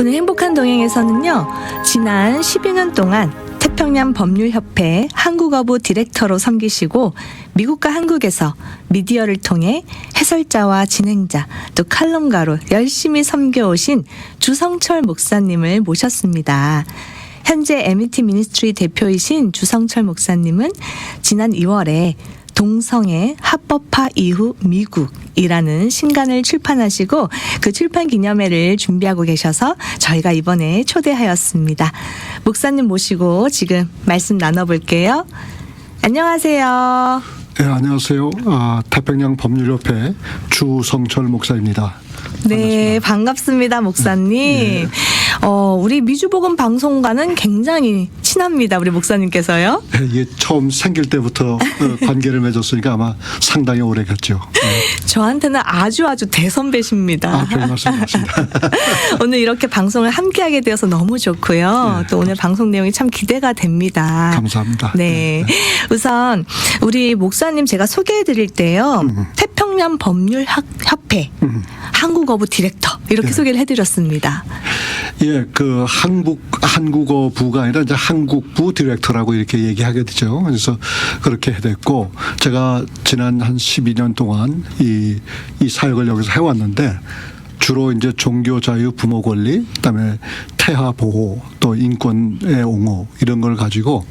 오늘 행복한 동행에서는요, 지난 12년 동안 태평양 법률협회 한국어부 디렉터로 섬기시고 미국과 한국에서 미디어를 통해 해설자와 진행자 또 칼럼가로 열심히 섬겨오신 주성철 목사님을 모셨습니다. 현재 MET 미니스트리 대표이신 주성철 목사님은 지난 2월에 동성애 합법화 이후 미국이라는 신간을 출판하시고 그 출판 기념회를 준비하고 계셔서 저희가 이번에 초대하였습니다. 목사님 모시고 지금 말씀 나눠볼게요. 안녕하세요. 네, 안녕하세요. 태평양 법률협회 주성철 목사입니다. 네, 반갑습니다, 목사님. 네. 우리 미주복음 방송과는 굉장히 친합니다, 우리 목사님께서요. 네, 이게 처음 생길 때부터 관계를 맺었으니까 아마 상당히 오래겠죠. 네. 저한테는 아주 대선배십니다. 별 말씀하십니다. 오늘 이렇게 방송을 함께하게 되어서 너무 좋고요. 네, 또 오늘 방송 내용이 참 기대가 됩니다. 감사합니다. 네. 우선 우리 목사님 제가 소개해드릴 때요. 태평양 법률협회 한국어부 디렉터 이렇게 네. 소개를 해드렸습니다. 예, 그 한국어부가 아니라 이제 한국부 디렉터라고 이렇게 얘기하게 되죠. 그래서 그렇게 됐고, 제가 지난 한 12년 동안 이 사역을 여기서 해왔는데, 주로 이제 종교 자유, 부모 권리, 그다음에 태아 보호, 또 인권의 옹호 이런 걸 가지고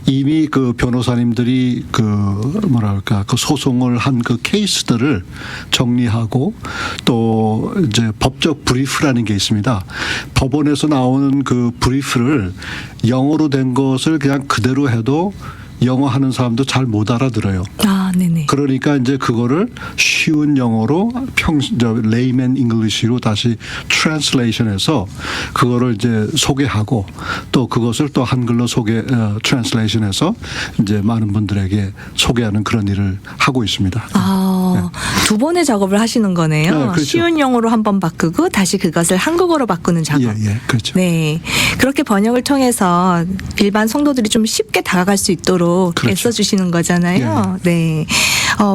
이미 그 변호사님들이 그 소송을 한 그 케이스들을 정리하고 또 이제 법적 브리프라는 게 있습니다. 법원에서 나오는 그 브리프를 영어로 된 것을 그냥 그대로 해도 영어 하는 사람도 잘 못 알아들어요. 네네. 그러니까 이제 그거를 쉬운 영어로 레이맨 잉글리시로 다시 트랜슬레이션해서 그거를 이제 소개하고 또 그것을 또 한글로 트랜슬레이션해서 이제 많은 분들에게 소개하는 그런 일을 하고 있습니다. 두 번의 작업을 하시는 거네요. 네, 그렇죠. 쉬운 영어로 한번 바꾸고 다시 그것을 한국어로 바꾸는 작업. 예, 그렇죠. 네. 그렇게 번역을 통해서 일반 성도들이 좀 쉽게 다가갈 수 있도록 그렇죠. 애써주시는 거잖아요. 네.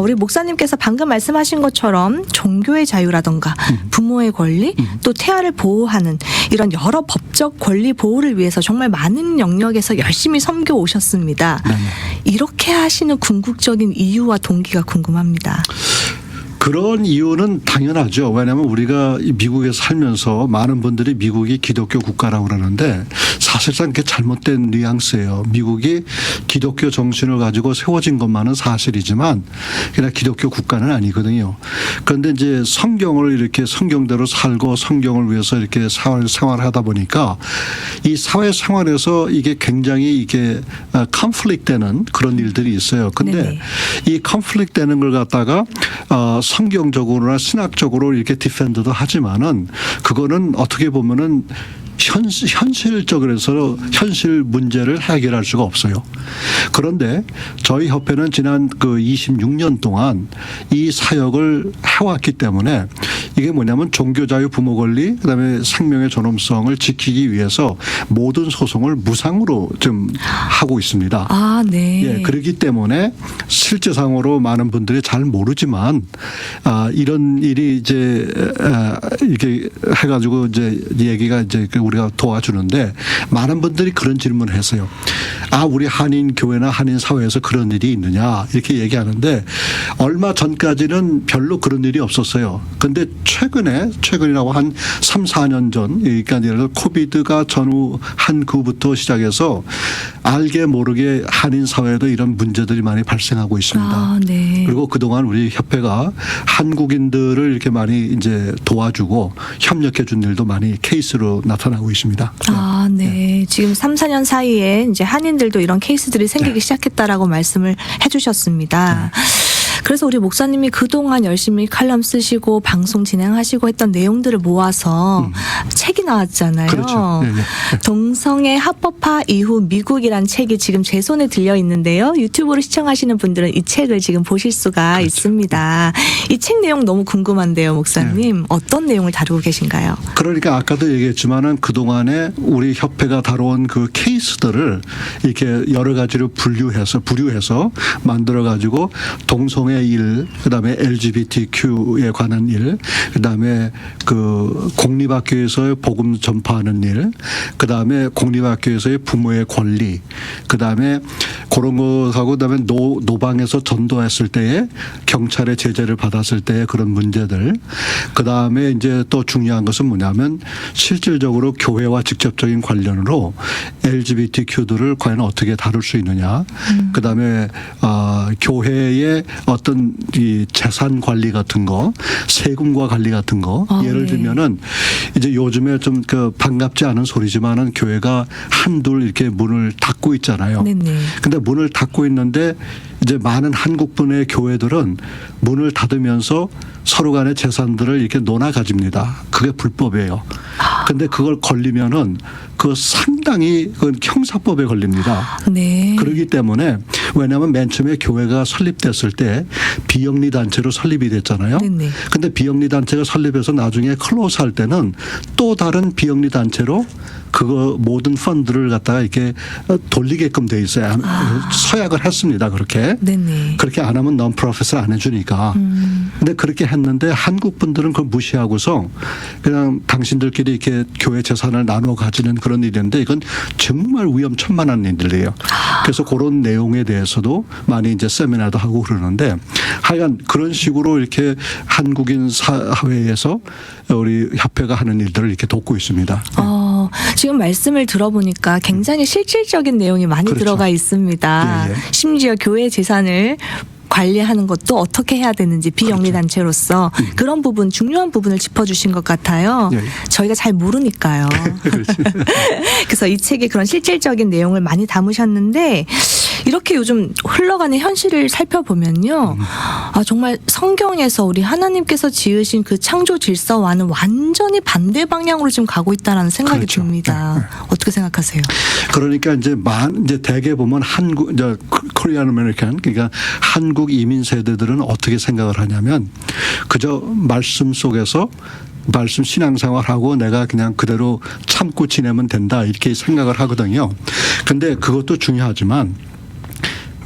우리 목사님께서 방금 말씀하신 것처럼 종교의 자유라던가 부모의 권리 또 태아를 보호하는 이런 여러 법적 권리 보호를 위해서 정말 많은 영역에서 열심히 섬겨 오셨습니다. 네. 이렇게 하시는 궁극적인 이유와 동기가 궁금합니다. 그런 이유는 당연하죠. 왜냐하면 우리가 미국에 살면서 많은 분들이 미국이 기독교 국가라고 그러는데 사실상 그게 잘못된 뉘앙스예요. 미국이 기독교 정신을 가지고 세워진 것만은 사실이지만 그냥 기독교 국가는 아니거든요. 그런데 이제 성경을 이렇게 성경대로 살고 성경을 위해서 이렇게 생활하다 보니까 이 사회 생활에서 이게 굉장히 이게 컨플릭트 되는 그런 일들이 있어요. 근데 네네. 이 컨플릭트 되는 걸 갖다가 성경적으로나 신학적으로 이렇게 디펜드도 하지만은 그거는 어떻게 보면은 현실적으로 해서 현실 문제를 해결할 수가 없어요. 그런데 저희 협회는 지난 그 26년 동안 이 사역을 해왔기 때문에 이게 뭐냐면 종교자유 부모 권리 그다음에 생명의 존엄성을 지키기 위해서 모든 소송을 무상으로 좀 하고 있습니다. 네. 예, 그렇기 때문에 실제상으로 많은 분들이 잘 모르지만 이런 일이 이제 이렇게 해가지고 이제 얘기가 이제 우리가 도와주는데 많은 분들이 그런 질문을 했어요. 우리 한인 교회나 한인 사회에서 그런 일이 있느냐 이렇게 얘기하는데 얼마 전까지는 별로 그런 일이 없었어요. 근데 최근이라고 한 3, 4년 전, 그러니까 예를 들어 코비드가 전후한 그부터 시작해서 알게 모르게 한인 사회에도 이런 문제들이 많이 발생하고 있습니다. 네. 그리고 그동안 우리 협회가 한국인들을 이렇게 많이 이제 도와주고 협력해 준 일도 많이 케이스로 나타나고 있습니다. 네. 지금 3, 4년 사이에 이제 한인들도 이런 케이스들이 생기기 시작했다라고 말씀을 해주셨습니다. 그래서 우리 목사님이 그동안 열심히 칼럼 쓰시고 방송 진행하시고 했던 내용들을 모아서 책이 나왔잖아요. 그렇죠. 네. 동성애 합법화 이후 미국이란 책이 지금 제 손에 들려 있는데요. 유튜브로 시청하시는 분들은 이 책을 지금 보실 수가 있습니다. 이 책 내용 너무 궁금한데요, 목사님. 어떤 내용을 다루고 계신가요? 그러니까 아까도 얘기했지만은 그동안에 우리 협회가 다뤄온 그 케이스들을 이렇게 여러 가지로 부류해서 만들어 가지고 동성애 교회 일, 그다음에 LGBTQ에 관한 일, 그다음에 그 공립학교에서의 복음 전파하는 일, 그다음에 공립학교에서의 부모의 권리, 그다음에 그런 것하고 그다음에 노방에서 전도했을 때에 경찰의 제재를 받았을 때의 그런 문제들, 그다음에 이제 또 중요한 것은 뭐냐면 실질적으로 교회와 직접적인 관련으로 LGBTQ들을 과연 어떻게 다룰 수 있느냐, 그다음에 교회의 어떤 이 재산 관리 같은 거, 세금과 관리 같은 거, 예를 네. 들면은 이제 요즘에 좀 그 반갑지 않은 소리지만은 교회가 한둘 이렇게 문을 닫고 있잖아요. 네네. 근데 문을 닫고 있는데 이제 많은 한국분의 교회들은 문을 닫으면서 서로 간의 재산들을 이렇게 논아 가집니다. 그게 불법이에요. 근데 그걸 걸리면은 그 상당히 그 형사법에 걸립니다. 네. 그러기 때문에 왜냐하면 맨 처음에 교회가 설립됐을 때 비영리 단체로 설립이 됐잖아요. 네네. 근데 비영리 단체가 설립해서 나중에 클로즈 할 때는 또 다른 비영리 단체로 그거 모든 펀드를 갖다가 이렇게 돌리게끔 돼 있어요. 서약을 했습니다. 그렇게. 네네. 그렇게 안 하면 non-profit을 안 해주니까. 근데 그렇게 했는데 한국 분들은 그걸 무시하고서 그냥 당신들끼리 이렇게 교회 재산을 나눠 가지는 그런 일인데 이건 정말 위험천만한 일들이에요. 그래서 그런 내용에 대해서도 많이 이제 세미나도 하고 그러는데 하여간 그런 식으로 이렇게 한국인 사회에서 우리 협회가 하는 일들을 이렇게 돕고 있습니다. 지금 말씀을 들어보니까 굉장히 실질적인 내용이 많이 그렇죠. 들어가 있습니다. 예, 예. 심지어 교회 재산을 관리하는 것도 어떻게 해야 되는지 비영리 그렇죠. 단체로서 그런 부분 중요한 부분을 짚어주신 것 같아요. 예, 예. 저희가 잘 모르니까요. 그렇지. 그래서 이 책에 그런 실질적인 내용을 많이 담으셨는데 이렇게 요즘 흘러가는 현실을 살펴보면요. 정말 성경에서 우리 하나님께서 지으신 그 창조 질서와는 완전히 반대 방향으로 지금 가고 있다는 생각이 그렇죠. 듭니다. 어떻게 생각하세요? 그러니까 이제 이제 대개 보면 한국 이제 코리안 아메리칸 그러니까 한국 이민 세대들은 어떻게 생각을 하냐면 그저 말씀 속에서 말씀 신앙생활하고 내가 그냥 그대로 참고 지내면 된다 이렇게 생각을 하거든요. 근데 그것도 중요하지만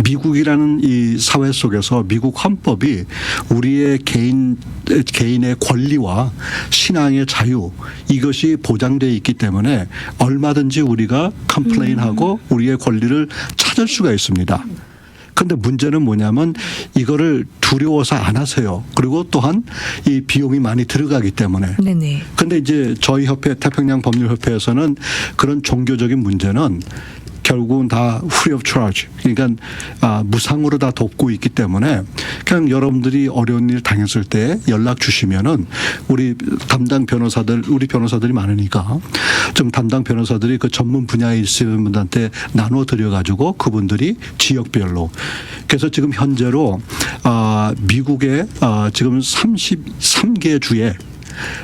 미국이라는 이 사회 속에서 미국 헌법이 우리의 개인의 권리와 신앙의 자유 이것이 보장되어 있기 때문에 얼마든지 우리가 컴플레인하고 우리의 권리를 찾을 수가 있습니다. 근데 문제는 뭐냐면 이거를 두려워서 안 하세요. 그리고 또한 이 비용이 많이 들어가기 때문에. 네네. 근데 이제 저희 협회 태평양 법률협회에서는 그런 종교적인 문제는 결국은 다 free of charge. 그러니까 무상으로 다 돕고 있기 때문에 그냥 여러분들이 어려운 일 당했을 때 연락 주시면은 우리 담당 변호사들, 우리 변호사들이 많으니까 좀 담당 변호사들이 그 전문 분야에 있으신 분들한테 나눠 드려 가지고 그분들이 지역별로. 그래서 지금 현재로 미국의 지금 33개 주에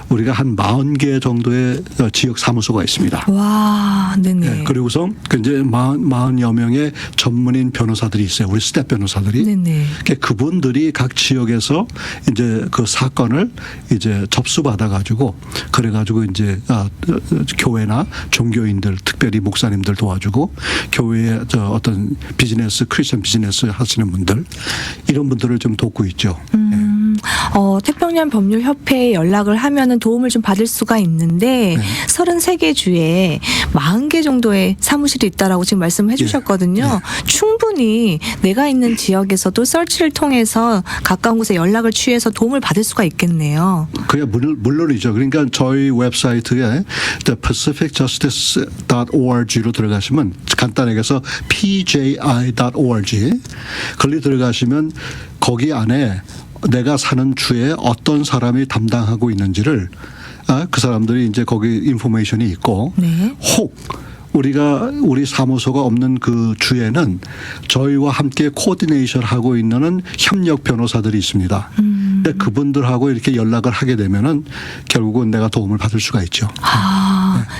우리가 한 40개 정도의 지역 사무소가 있습니다. 와, 네네. 네, 그리고서 이제 40여 명의 전문인 변호사들이 있어요. 우리 스텝 변호사들이. 네네. 그분들이 각 지역에서 이제 그 사건을 이제 접수받아 가지고 그래 가지고 이제 교회나 종교인들 특별히 목사님들 도와주고 교회의 어떤 비즈니스 크리스천 비즈니스 하시는 분들 이런 분들을 좀 돕고 있죠. 태평양 법률협회에 연락을 하면은 도움을 좀 받을 수가 있는데 33개 주에 40개 정도의 사무실이 있다라고 지금 말씀해 주셨거든요. 충분히 내가 있는 지역에서도 서치를 통해서 가까운 곳에 연락을 취해서 도움을 받을 수가 있겠네요. 그게 물론이죠. 그러니까 저희 웹사이트에 pacificjustice.org로 들어가시면 간단하게 해서 pji.org 거기 들어가시면 거기 안에 내가 사는 주에 어떤 사람이 담당하고 있는지를 그 사람들이 이제 거기 인포메이션이 있고 네. 혹 우리 사무소가 없는 그 주에는 저희와 함께 코디네이션 하고 있는 협력 변호사들이 있습니다. 근데 그분들하고 이렇게 연락을 하게 되면은 결국은 내가 도움을 받을 수가 있죠.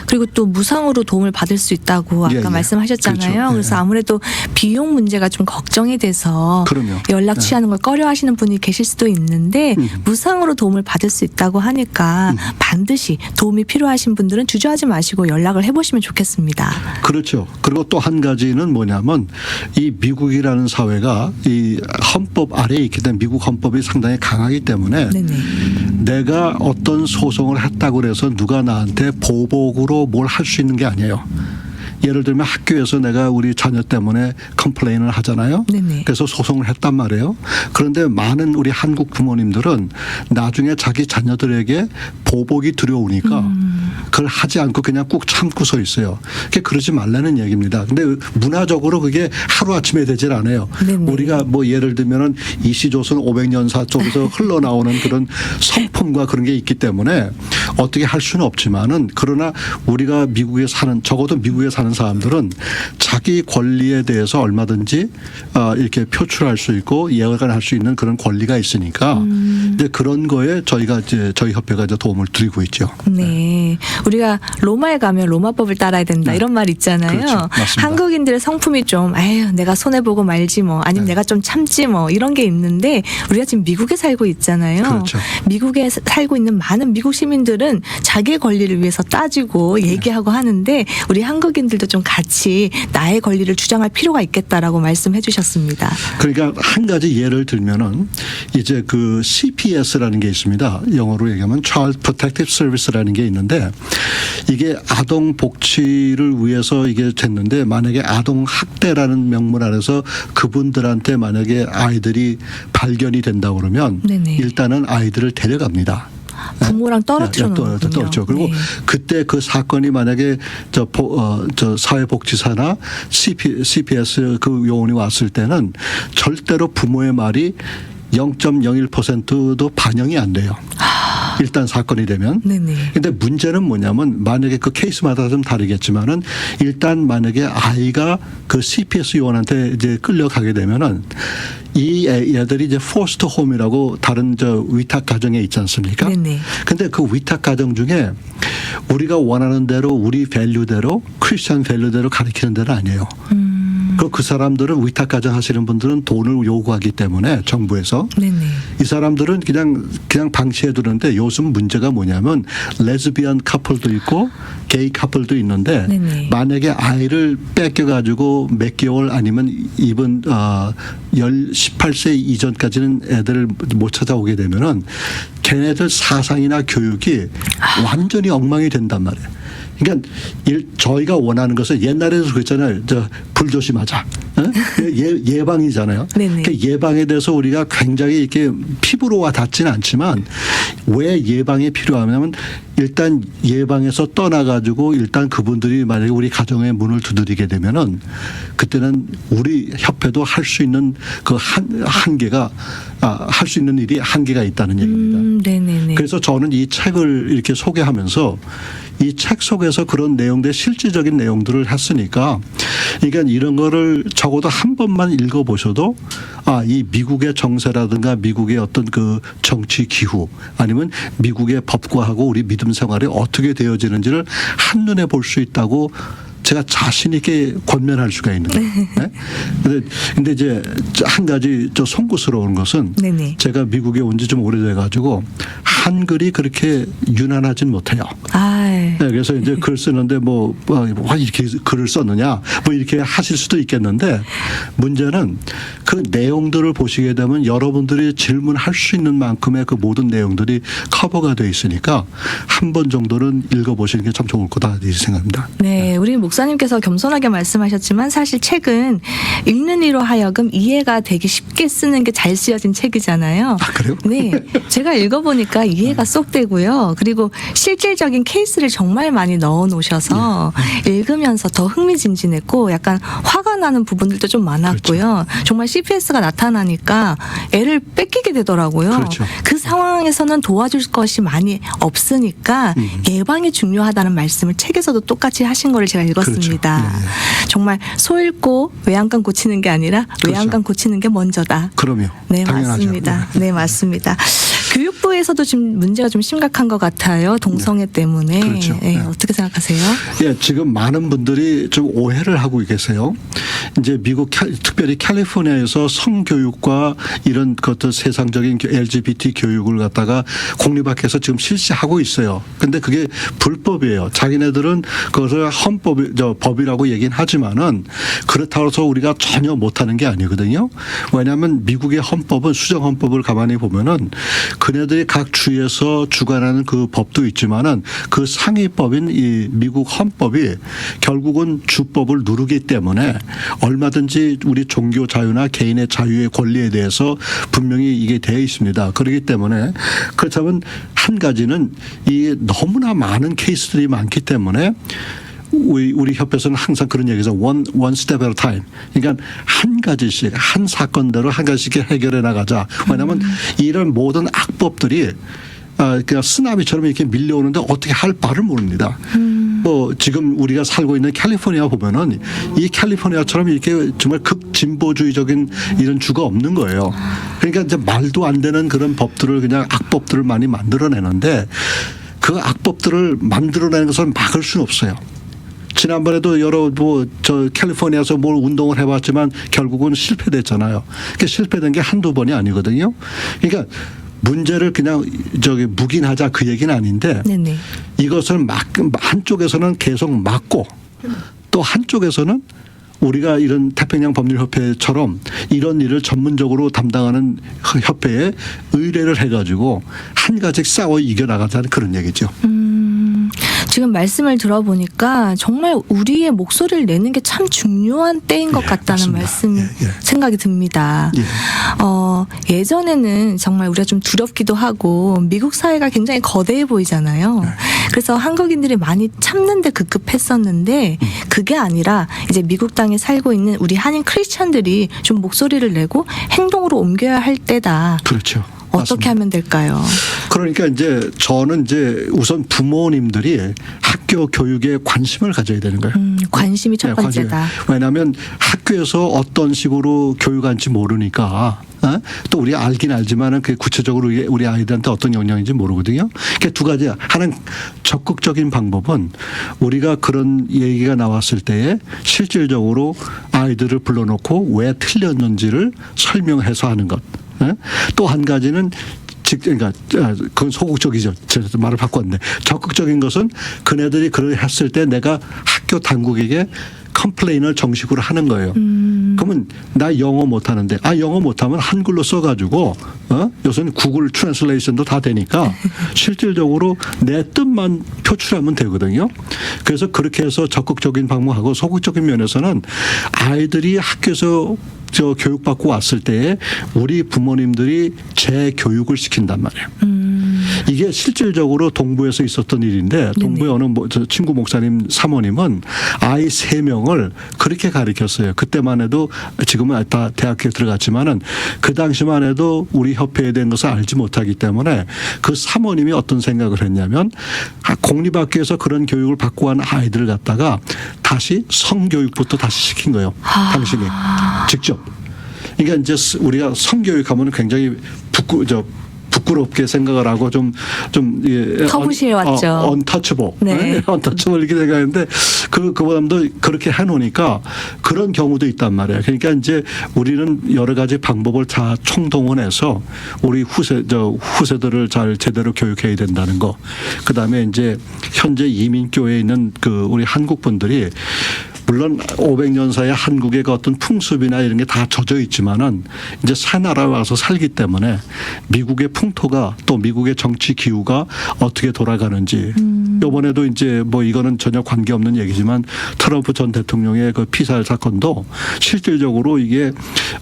그리고 또 무상으로 도움을 받을 수 있다고 아까 예, 예. 말씀하셨잖아요. 그렇죠. 그래서 예. 아무래도 비용 문제가 좀 걱정이 돼서 그럼요. 연락 예. 취하는 걸 꺼려하시는 분이 계실 수도 있는데 무상으로 도움을 받을 수 있다고 하니까 반드시 도움이 필요하신 분들은 주저하지 마시고 연락을 해보시면 좋겠습니다. 그렇죠. 그리고 또 한 가지는 뭐냐면 이 미국이라는 사회가 이 헌법 아래에 있기 때문에 미국 헌법이 상당히 강하기 때문에 네네. 내가 어떤 소송을 했다고 해서 누가 나한테 보복으로 뭘 할 수 있는 게 아니에요. 예를 들면 학교에서 내가 우리 자녀 때문에 컴플레인을 하잖아요. 네네. 그래서 소송을 했단 말이에요. 그런데 많은 우리 한국 부모님들은 나중에 자기 자녀들에게 보복이 두려우니까 그걸 하지 않고 그냥 꾹 참고 서 있어요. 그게 그러지 말라는 얘기입니다. 근데 문화적으로 그게 하루아침에 되질 않아요. 네네. 우리가 뭐 예를 들면은 이시조선 500년사 쪽에서 흘러나오는 그런 성품과 그런 게 있기 때문에 어떻게 할 수는 없지만은 그러나 우리가 미국에 사는 적어도 미국에 사는 사람들은 자기 권리에 대해서 얼마든지 이렇게 표출할 수 있고 예언할 수 있는 그런 권리가 있으니까 이제 그런 거에 저희가 이제 저희 협회가 이제 도움을 드리고 있죠. 네. 우리가 로마에 가면 로마법을 따라야 된다 네. 이런 말 있잖아요. 그렇죠. 맞습니다. 한국인들의 성품이 좀 아유 내가 손해보고 말지 뭐 아니면 네. 내가 좀 참지 뭐 이런 게 있는데 우리가 지금 미국에 살고 있잖아요. 그렇죠. 미국에 살고 있는 많은 미국 시민들은 자기의 권리를 위해서 따지고 얘기하고 하는데 우리 한국인들도 좀 같이 나의 권리를 주장할 필요가 있겠다라고 말씀해 주셨습니다. 그러니까 한 가지 예를 들면은 이제 그 CPS라는 게 있습니다. 영어로 얘기하면 Child Protective Service라는 게 있는데 이게 아동 복지를 위해서 이게 됐는데 만약에 아동 학대라는 명문 아래서 그분들한테 만약에 아이들이 발견이 된다 그러면 네네. 일단은 아이들을 데려갑니다. 부모랑 떨어뜨려 놓는군요. 떨어져. 그리고 네. 그때 그 사건이 만약에 저 사회복지사나 CPS 그 요원이 왔을 때는 절대로 부모의 말이 0.01%도 반영이 안 돼요. 일단 사건이 되면. 네네. 근데 문제는 뭐냐면 만약에 그 케이스마다 좀 다르겠지만은 일단 만약에 아이가 그 CPS 요원한테 이제 끌려가게 되면은 이 애들이 이제 포스트 홈이라고 다른 저 위탁 가정에 있지 않습니까? 네네. 근데 그 위탁 가정 중에 우리가 원하는 대로 우리 밸류대로 크리스천 밸류대로 가르치는 데는 아니에요. 그 사람들은 위탁 가정 하시는 분들은 돈을 요구하기 때문에 정부에서 네네. 이 사람들은 그냥 방치해 두는데 요즘 문제가 뭐냐면 레즈비언 커플도 있고 게이 커플도 있는데 네네. 만약에 아이를 뺏겨 가지고 몇 개월 아니면 이번 18세 이전까지는 애들을 못 찾아오게 되면은 걔네들 사상이나 교육이 완전히 엉망이 된단 말이에요. 그러니까 저희가 원하는 것은 옛날에도 그랬잖아요. 불조심하자. 예방이잖아요. 네네. 그 예방에 대해서 우리가 굉장히 이렇게 피부로 와 닿지는 않지만 왜 예방이 필요하냐면 일단 예방에서 떠나가지고 일단 그분들이 만약에 우리 가정의 문을 두드리게 되면은 그때는 우리 협회도 할 수 있는 그 한계가 할 수 있는 일이 한계가 있다는 얘기입니다. 네네네. 그래서 저는 이 책을 이렇게 소개하면서 이 책 속에서 그런 내용들 실질적인 내용들을 했으니까 그러니까 이런 거를 적어도 한 번만 읽어보셔도 이 미국의 정세라든가 미국의 어떤 그 정치 기후 아니면 미국의 법과하고 우리 믿음 생활이 어떻게 되어지는지를 한눈에 볼 수 있다고 제가 자신 있게 권면할 수가 있는 거예요. 네? 근데 이제 한 가지 저 송구스러운 것은 네네. 제가 미국에 온 지 좀 오래돼 가지고 한글이 그렇게 유난하진 못해요. 네, 그래서 이제 글 쓰는데 뭐 이렇게 글을 썼느냐 뭐 이렇게 하실 수도 있겠는데 문제는 그 내용들을 보시게 되면 여러분들이 질문할 수 있는 만큼의 그 모든 내용들이 커버가 돼 있으니까 한 번 정도는 읽어보시는 게 참 좋을 거다 이렇게 생각합니다. 네, 우리 목사님께서 겸손하게 말씀하셨지만 사실 책은 읽는 이로 하여금 이해가 되기 쉽게 쓰는 게 잘 쓰여진 책이잖아요. 그래요? 네, 제가 읽어보니까 이해가 쏙 되고요. 그리고 실질적인 케이스를 정말 많이 넣어놓으셔서 읽으면서 더 흥미진진했고 약간 화가 나는 부분들도 좀 많았고요. 정말 CPS가 나타나니까 애를 뺏기게 되더라고요. 그렇죠. 그 상황에서는 도와줄 것이 많이 없으니까 예방이 중요하다는 말씀을 책에서도 똑같이 하신 거를 제가 읽었습니다. 그렇죠. 정말 소 잃고 외양간 고치는 게 아니라 외양간 고치는 게 먼저다. 그럼요. 네, 당연하죠. 맞습니다. 네, 맞습니다. 교육부에서도 지금 문제가 좀 심각한 것 같아요. 동성애 때문에. 그렇죠. 네, 네. 어떻게 생각하세요? 예, 지금 많은 분들이 좀 오해를 하고 계세요. 이제 미국 특별히 캘리포니아에서 성교육과 이런 것들 세상적인 LGBT 교육을 갖다가 공립학교에서 지금 실시하고 있어요. 근데 그게 불법이에요. 자기네들은 그것을 법이라고 얘기는 하지만은 그렇다고 해서 우리가 전혀 못하는 게 아니거든요. 왜냐하면 미국의 헌법은 수정 헌법을 가만히 보면은 그네들이 각 주에서 주관하는 그 법도 있지만은 그 상위법인 이 미국 헌법이 결국은 주법을 누르기 때문에 얼마든지 우리 종교 자유나 개인의 자유의 권리에 대해서 분명히 이게 되어 있습니다. 그렇기 때문에 그렇다면 한 가지는 이 너무나 많은 케이스들이 많기 때문에 우리 협회에서는 항상 그런 얘기해서 one step at a time. 그러니까 한 가지씩 한 사건대로 한 가지씩 해결해 나가자. 왜냐하면 이런 모든 악법들이 그냥 쓰나미처럼 이렇게 밀려오는데 어떻게 할 바를 모릅니다. 뭐 지금 우리가 살고 있는 캘리포니아 보면은 이 캘리포니아처럼 이렇게 정말 극진보주의적인 이런 주가 없는 거예요. 그러니까 이제 말도 안 되는 그런 법들을 그냥 악법들을 많이 만들어내는데 그 악법들을 만들어내는 것을 막을 수는 없어요. 지난번에도 여러 저 캘리포니아에서 뭘 운동을 해봤지만 결국은 실패됐잖아요. 그러니까 실패된 게 한두 번이 아니거든요. 그러니까 문제를 그냥 묵인하자 그 얘기는 아닌데 네네. 이것을 한쪽에서는 계속 막고 또 한쪽에서는 우리가 이런 태평양 법률협회처럼 이런 일을 전문적으로 담당하는 협회에 의뢰를 해가지고 한 가지 싸워 이겨나가자는 그런 얘기죠. 지금 말씀을 들어보니까 정말 우리의 목소리를 내는 게 참 중요한 때인 것 같다는 맞습니다. 말씀 생각이 듭니다. 예전에는 정말 우리가 좀 두렵기도 하고 미국 사회가 굉장히 거대해 보이잖아요. 그래서 한국인들이 많이 참는데 급급했었는데 그게 아니라 이제 미국 땅에 살고 있는 우리 한인 크리스찬들이 좀 목소리를 내고 행동으로 옮겨야 할 때다. 그렇죠. 어떻게 맞습니다. 하면 될까요? 그러니까 이제 저는 이제 우선 부모님들이 학교 교육에 관심을 가져야 되는 거예요. 관심이 첫 번째다. 왜냐하면 학교에서 어떤 식으로 교육할지 모르니까 또 우리 알긴 알지만은 그 구체적으로 우리 아이들한테 어떤 영향인지 모르거든요. 그러니까 두 가지야. 하나는 적극적인 방법은 우리가 그런 얘기가 나왔을 때에 실질적으로 아이들을 불러놓고 왜 틀렸는지를 설명해서 하는 것. 또 한 가지는 그러니까 그건 소극적이죠. 제가 말을 바꿨네. 적극적인 것은 그네들이 그걸 했을 때 내가 학교 당국에게 컴플레인을 정식으로 하는 거예요. 그러면 나 영어 못하는데 영어 못하면 한글로 써가지고 요새는 구글 트랜슬레이션도 다 되니까 실질적으로 내 뜻만 표출하면 되거든요. 그래서 그렇게 해서 적극적인 방법하고 소극적인 면에서는 아이들이 학교에서 교육받고 왔을 때에 우리 부모님들이 재교육을 시킨단 말이에요. 이게 실질적으로 동부에서 있었던 일인데 동부의 어느 저 친구 목사님 사모님은 아이 3명을 그렇게 가르쳤어요. 그때만 해도 지금은 다 대학교에 들어갔지만은 그 당시만 해도 우리 협회에 대한 것을 알지 못하기 때문에 그 사모님이 어떤 생각을 했냐면 공립학교에서 그런 교육을 받고 간 아이들을 갖다가 다시 성교육부터 다시 시킨 거예요. 당신이 직접. 그러니까 이제 우리가 성교육하면 굉장히 부끄럽게 생각을 하고 터부시해 왔죠. 언터처블. 네. 언터처블 이렇게 생각하는데 그보다도 그렇게 해놓으니까 그런 경우도 있단 말이에요. 그러니까 이제 우리는 여러 가지 방법을 다 총동원해서 우리 후세들을 잘 제대로 교육해야 된다는 거. 그 다음에 이제 현재 이민교회에 있는 우리 한국 분들이 물론 500년 사이에 한국의 그 어떤 풍습이나 이런 게 다 젖어 있지만은 이제 새 나라에 와서 살기 때문에 미국의 풍토가 또 미국의 정치 기후가 어떻게 돌아가는지 이번에도 이제 뭐 이거는 전혀 관계없는 얘기지만 트럼프 전 대통령의 그 피살 사건도 실질적으로 이게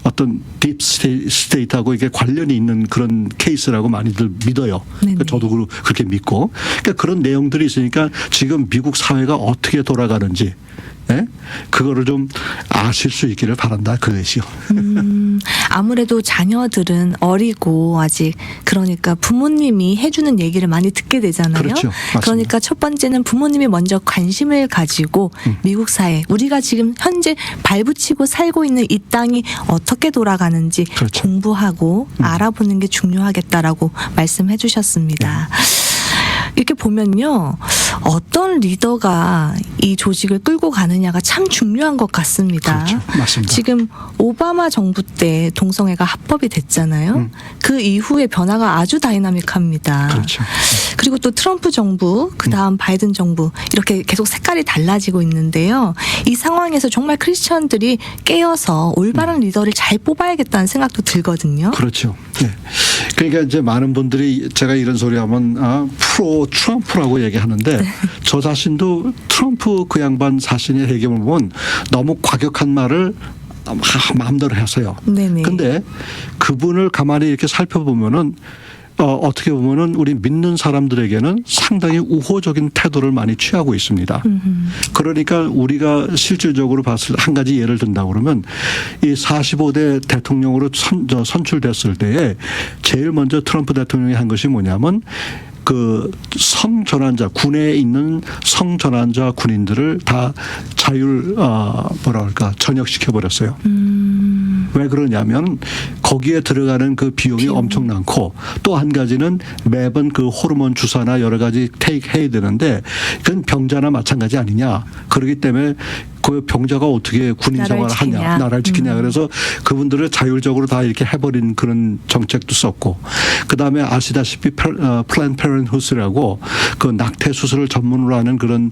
어떤 딥 스테이트하고 이게 관련이 있는 그런 케이스라고 많이들 믿어요. 그러니까 저도 그렇게 믿고 그러니까 그런 내용들이 있으니까 지금 미국 사회가 어떻게 돌아가는지 그거를 좀 아실 수 있기를 바란다 그것이요. 아무래도 자녀들은 어리고 아직 그러니까 부모님이 해주는 얘기를 많이 듣게 되잖아요. 그렇죠. 맞습니다. 그러니까 첫 번째는 부모님이 먼저 관심을 가지고 미국 사회 우리가 지금 현재 발붙이고 살고 있는 이 땅이 어떻게 돌아가는지 그렇죠. 공부하고 알아보는 게 중요하겠다라고 말씀해 주셨습니다. 이렇게 보면요. 어떤 리더가 이 조직을 끌고 가느냐가 참 중요한 것 같습니다. 그렇죠. 맞습니다. 지금 오바마 정부 때 동성애가 합법이 됐잖아요. 그 이후에 변화가 아주 다이나믹합니다. 그렇죠. 그리고 또 트럼프 정부, 그 다음 바이든 정부 이렇게 계속 색깔이 달라지고 있는데요. 이 상황에서 정말 크리스천들이 깨어서 올바른 리더를 잘 뽑아야겠다는 생각도 들거든요. 그렇죠. 네. 그러니까 이제 많은 분들이 제가 이런 소리 하면 프로 트럼프라고 얘기하는데 저 자신도 트럼프 그 양반 자신의 해경을 보면 너무 과격한 말을 마음대로 하세요. 네네. 근데 그분을 가만히 이렇게 살펴보면은 어떻게 보면은 우리 믿는 사람들에게는 상당히 우호적인 태도를 많이 취하고 있습니다. 그러니까 우리가 실질적으로 봤을 때 한 가지 예를 든다고 그러면 이 45대 대통령으로 선출됐을 때에 제일 먼저 트럼프 대통령이 한 것이 뭐냐면 그 성전환자 군에 있는 성전환자 군인들을 다 자율 전역시켜 버렸어요. 왜 그러냐면 거기에 들어가는 그 비용이 엄청나고 또 한 가지는 매번 그 호르몬 주사나 여러 가지 해야 되는데 그건 병자나 마찬가지 아니냐. 그렇기 때문에 그 병자가 어떻게 군인 생활을 하냐, 나라를 지키냐. 그래서 그분들을 자율적으로 다 이렇게 해버린 그런 정책도 썼고, 그 다음에 아시다시피 플랜 페런트후드라고 그 낙태 수술을 전문으로 하는 그런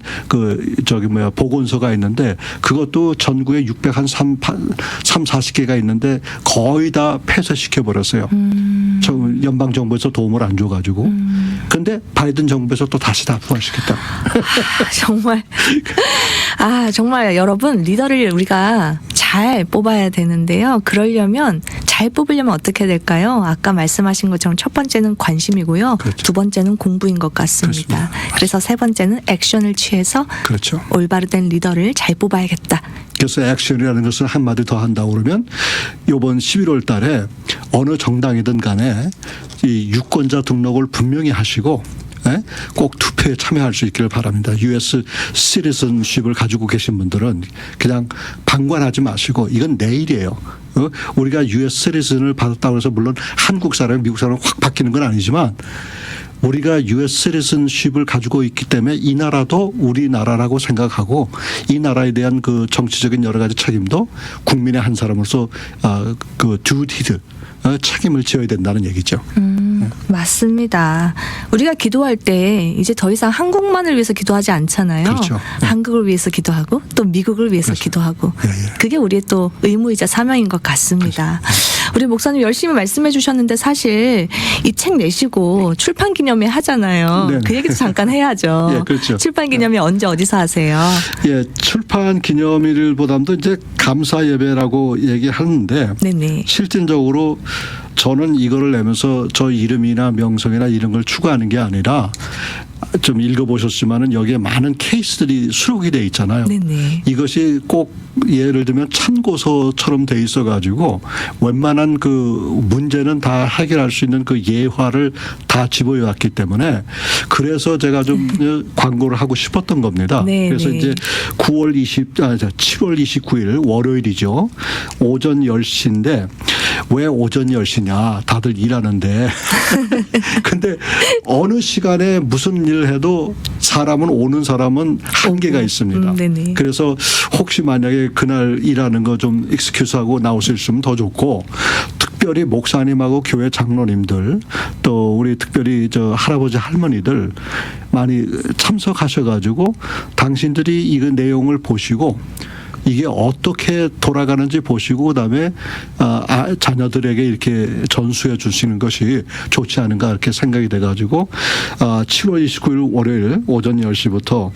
보건소가 있는데 그것도 전국에 40개가 있는데 거의 다 폐쇄시켜 버렸어요. 연방 정부에서 도움을 안 줘가지고. 근데 바이든 정부에서 또 다시 다 부활시켰다. 정말 여러분 리더를 우리가 잘 뽑아야 되는데요. 잘 뽑으려면 어떻게 될까요? 아까 말씀하신 것처럼 첫 번째는 관심이고요. 그렇죠. 두 번째는 공부인 것 같습니다. 그래서 세 번째는 액션을 취해서 그렇죠. 올바른 리더를 잘 뽑아야겠다. 그래서 액션이라는 것을 한마디 더 한다고 그러면 이번 11월 달에 어느 정당이든 간에 이 유권자 등록을 분명히 하시고 꼭 투표에 참여할 수 있기를 바랍니다. US citizenship을 가지고 계신 분들은 그냥 방관하지 마시고 이건 내일이에요. 우리가 US citizen을 받았다고 해서 물론 한국 사람, 미국 사람 확 바뀌는 건 아니지만 우리가 US citizenship을 가지고 있기 때문에 이 나라도 우리나라라고 생각하고 이 나라에 대한 그 정치적인 여러 가지 책임도 국민의 한 사람으로서 그 duty 책임을 지어야 된다는 얘기죠. 맞습니다. 우리가 기도할 때 이제 더 이상 한국만을 위해서 기도하지 않잖아요. 그렇죠. 한국을 위해서 기도하고 또 미국을 위해서 그렇죠. 기도하고 예. 그게 우리의 또 의무이자 사명인 것 같습니다. 우리 목사님 열심히 말씀해 주셨는데 사실 이 책 내시고 출판 기념회 하잖아요. 네네. 그 얘기도 잠깐 해야죠. 예, 그렇죠. 출판 기념회 언제 어디서 하세요? 예, 출판 기념일보다도 이제 감사 예배라고 얘기하는데 네네. 실질적으로 저는 이거를 내면서 저 이름이나 명성이나 이런 걸 추구하는 게 아니라 좀 읽어보셨지만은 여기에 많은 케이스들이 수록이 돼 있잖아요. 네네. 이것이 꼭 예를 들면 참고서처럼 돼 있어가지고 웬만한 그 문제는 다 해결할 수 있는 그 예화를 다 집어왔기 때문에 그래서 제가 좀 광고를 하고 싶었던 겁니다. 네네. 그래서 이제 7월 29일 월요일이죠. 오전 10시인데 왜 오전 10시냐. 다들 일하는데. 근데 어느 시간에 무슨 일을 해도 오는 사람은 한계가 있습니다. 네네. 그래서 혹시 만약에 그날 일하는 거 좀 익스큐스하고 나오셨으면 더 좋고 특별히 목사님하고 교회 장로님들 또 우리 특별히 저 할아버지 할머니들 많이 참석하셔가지고 당신들이 이 내용을 보시고 이게 어떻게 돌아가는지 보시고 그다음에 자녀들에게 이렇게 전수해 주시는 것이 좋지 않은가 이렇게 생각이 돼가지고 7월 29일 월요일 오전 10시부터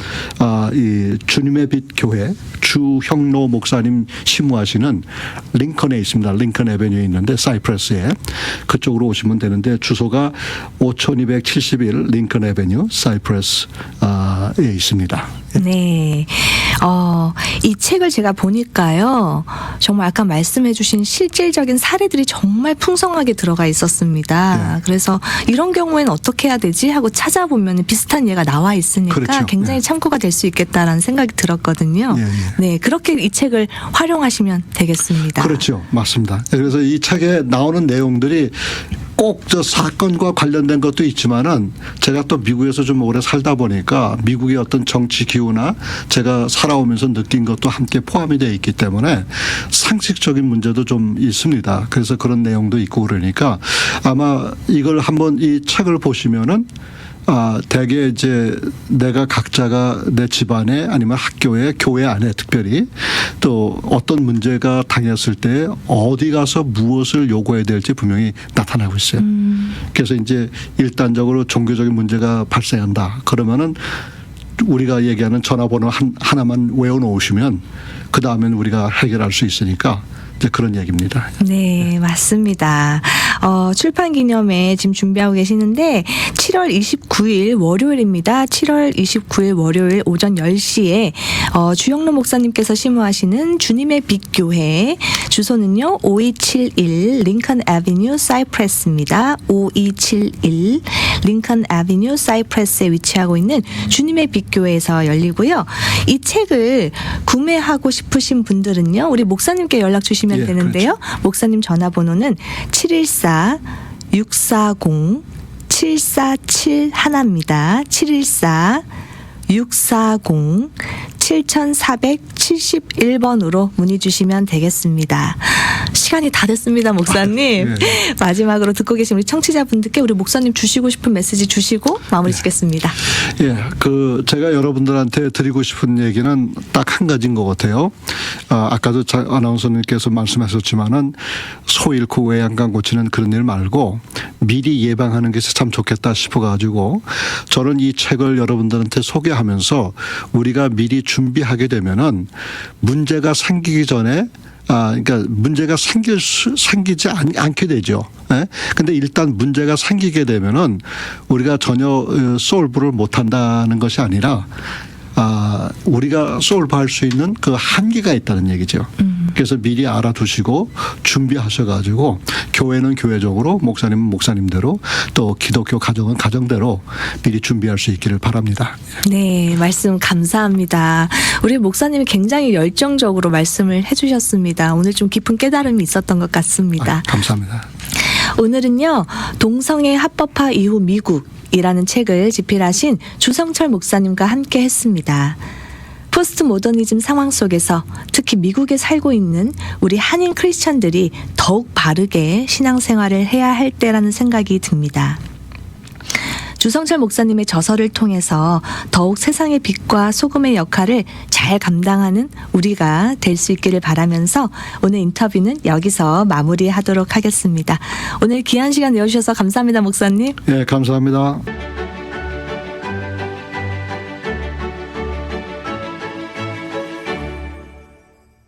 이 주님의 빛 교회 주형로 목사님 심무하시는 링컨에 있습니다. 링컨 에베뉴에 있는데 사이프러스에 그쪽으로 오시면 되는데 주소가 5271 링컨 에베뉴 사이프러스에 있습니다. 네. 이 책을 제가 보니까요. 정말 아까 말씀해 주신 실질적인 사례들이 정말 풍성하게 들어가 있었습니다. 네. 그래서 이런 경우에는 어떻게 해야 되지 하고 찾아보면 비슷한 예가 나와 있으니까 그렇죠. 굉장히 네. 참고가 될 수 있겠다라는 생각이 들었거든요. 예, 예. 네. 그렇게 이 책을 활용하시면 되겠습니다. 그렇죠. 맞습니다. 그래서 이 책에 나오는 내용들이 꼭 저 사건과 관련된 것도 있지만은 제가 또 미국에서 좀 오래 살다 보니까 미국의 어떤 정치 기후나 제가 살아오면서 느낀 것도 함께 포함이 되어 있기 때문에 상식적인 문제도 좀 있습니다. 그래서 그런 내용도 있고 그러니까 아마 이걸 한번 이 책을 보시면은 대개 이제 내가 각자가 내 집안에 아니면 학교에 교회 안에 특별히 또 어떤 문제가 당했을 때 어디 가서 무엇을 요구해야 될지 분명히 나타나고 있어요. 그래서 이제 일단적으로 종교적인 문제가 발생한다. 그러면은 우리가 얘기하는 전화번호 하나만 외워놓으시면 그 다음엔 우리가 해결할 수 있으니까 이제 그런 얘기입니다. 네, 맞습니다. 출판 기념회 지금 준비하고 계시는데 7월 29일 월요일입니다. 7월 29일 월요일 오전 10시에 주영로 목사님께서 심호하시는 주님의 빛 교회 주소는요. 5271 링컨 애비뉴 사이프레스입니다. 5271 링컨 애비뉴 사이프레스에 위치하고 있는 주님의 빛 교회에서 열리고요. 이 책을 구매하고 싶으신 분들은요. 우리 목사님께 연락 주시면 예, 되는데요. 목사님 전화번호는 714-640-7471입니다. 714-640-7471번으로 문의 주시면 되겠습니다. 시간이 다 됐습니다, 목사님. 네. 마지막으로 듣고 계신 우리 청취자분들께 우리 목사님 주시고 싶은 메시지 주시고 마무리 짓겠습니다. 예, 제가 여러분들한테 드리고 싶은 얘기는 딱 한 가지인 것 같아요. 아까도 아나운서님께서 말씀하셨지만은 소 잃고 외양간 고치는 그런 일 말고 미리 예방하는 것이 참 좋겠다 싶어가지고 저는 이 책을 여러분들한테 소개하면서 우리가 미리 준비하게 되면은 문제가 생기기 전에 그러니까 문제가 생기지 않게 되죠. 예? 근데 일단 문제가 생기게 되면은 우리가 전혀 솔브를 못 한다는 것이 아니라 우리가 솔브할 수 있는 그 한계가 있다는 얘기죠. 그래서 미리 알아두시고 준비하셔가지고 교회는 교회적으로 목사님은 목사님대로 또 기독교 가정은 가정대로 미리 준비할 수 있기를 바랍니다. 네, 말씀 감사합니다. 우리 목사님이 굉장히 열정적으로 말씀을 해주셨습니다. 오늘 좀 깊은 깨달음이 있었던 것 같습니다. 감사합니다. 오늘은요, 동성애 합법화 이후 미국이라는 책을 집필하신 주성철 목사님과 함께 했습니다. 포스트 모더니즘 상황 속에서 특히 미국에 살고 있는 우리 한인 크리스천들이 더욱 바르게 신앙생활을 해야 할 때라는 생각이 듭니다. 주성철 목사님의 저서를 통해서 더욱 세상의 빛과 소금의 역할을 잘 감당하는 우리가 될 수 있기를 바라면서 오늘 인터뷰는 여기서 마무리하도록 하겠습니다. 오늘 귀한 시간 내어주셔서 감사합니다, 목사님. 예, 감사합니다.